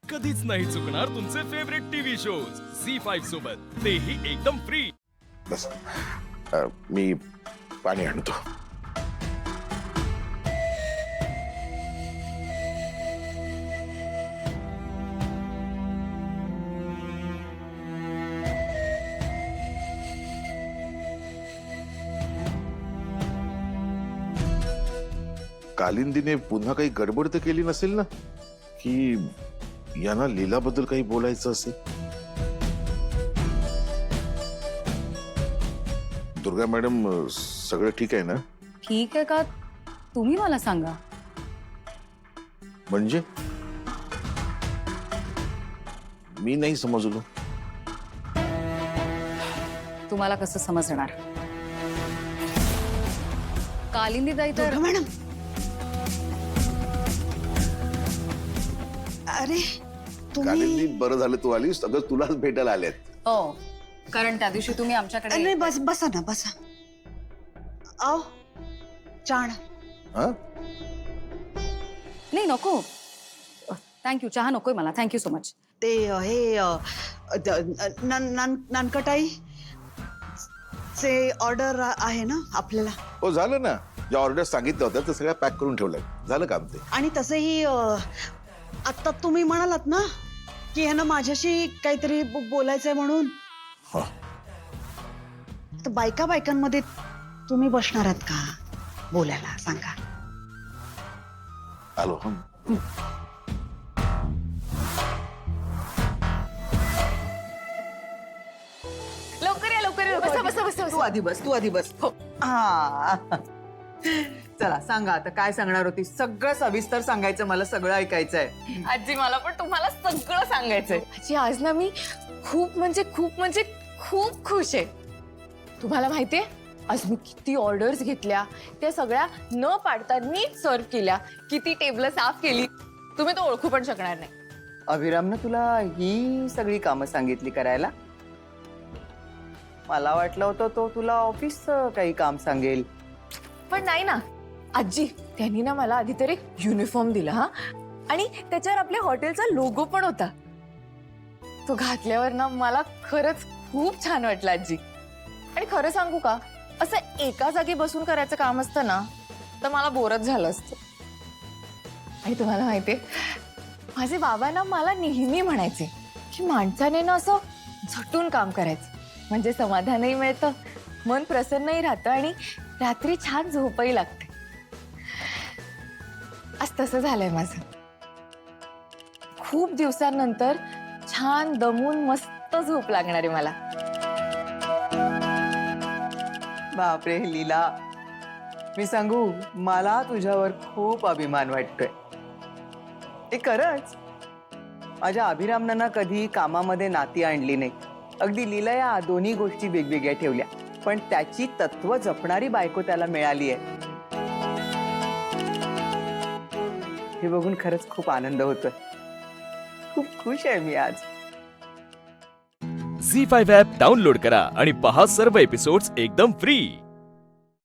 कधीच नाही चुकणार तुमचे फेवरेट टीव्ही शोज झी5 सोबत, तेही एकदम फ्री. बस मी पाणी आणतो. कालिंदीने पुन्हा काही गडबड तर केली नसेल ना, की यांना लीलाबद्दल काही बोलायचं असेल. दुर्गा मॅडम, सगळं ठीक आहे ना? ठीक आहे का तुम्ही मला सांगा. म्हणजे मी नाही समजलो. तुम्हाला कसं समजणार? कालिंदीताई तर मॅडम, अरे तुम्ही कालिंदी, बरं झालं तू आलीस. सगळं तुलाच भेटायला आलेत. हो, कारण त्या दिवशी तुम्ही आमच्याकडे नाही, बसा ना, बसा. आओ चहा आणा. हा, नाही नको, थँक्यू. चहा नकोय मला, थँक्यू सो मच. ते हे नानकटाई चे ऑर्डर आहे ना आपल्याला. हो झालं ना. ज्या ऑर्डर सांगितल्या होत्या त्या सगळ्या पॅक करून ठेवल्या. झालं काम ते. आणि तसंही आता तुम्ही म्हणालात ना की ह्यानं माझ्याशी काहीतरी बोलायचंय म्हणून. हा, तर बायकांमध्ये तुम्ही बसणार आहात का बोलायला? सांगा. आलो. हं. लवकर या, लवकर या. बसा. तू आधी बस. हो. हा. चला सांगा आता काय सांगणार होती. सगळं सविस्तर सांगायचं, मला सगळं ऐकायचंय. आजी मला पण तुम्हाला सगळं सांगायचंय. आजी आज ना मी खूप म्हणजे खूप खुश आहे. तुम्हाला माहितीये आज मी किती ऑर्डर्स घेतल्या, त्या सगळ्या न पाडता नीट सर्व केल्या, किती टेबल साफ केली, तुम्ही तो ओळखू पण शकणार नाही. अभिरामनं तुला ही सगळी कामं सांगितली करायला? मला वाटलं होतं तो तुला ऑफिसचं काही काम सांगेल. पण नाही ना आजी, त्यांनी ना मला आधी तरी युनिफॉर्म दिला हा, आणि त्याच्यावर आपल्या हॉटेलचा लोगो पण होता. तो घातल्यावर ना मला खरंच खूप छान वाटलं आजी. आणि खरं सांगू का, असं एका जागी बसून करायचं काम असतं ना तर मला बोरच झालं असतं. आणि तुम्हाला माहितीये माझे बाबा ना मला नेहमी म्हणायचे की माणसाने ना असं झटून काम करायचं, म्हणजे समाधानही मिळतं, मन प्रसन्नही राहतं आणि रात्री छान झोपही लागते. आज तसं झालंय माझं. खूप दिवसांनंतर छान दमून मस्त झोप लागणार आहे मला. बापरे लीला, मी सांगू, मला तुझ्यावर खूप अभिमान वाटतोय. ते खरंच, माझ्या अभिरामनं ना कधी कामामध्ये नाती आणली नाही. अगदी लीला या दोन्ही गोष्टी वेगवेगळ्या ठेवल्या, पण त्याची तत्व जपणारी बायको त्याला मिळाली आहे. हे बघून खरंच खूप आनंद होतोय. खूप खुश आहे मी आज. झी5 ॲप डाउनलोड करा आणि पहा सर्व एपिसोड्स एकदम फ्री.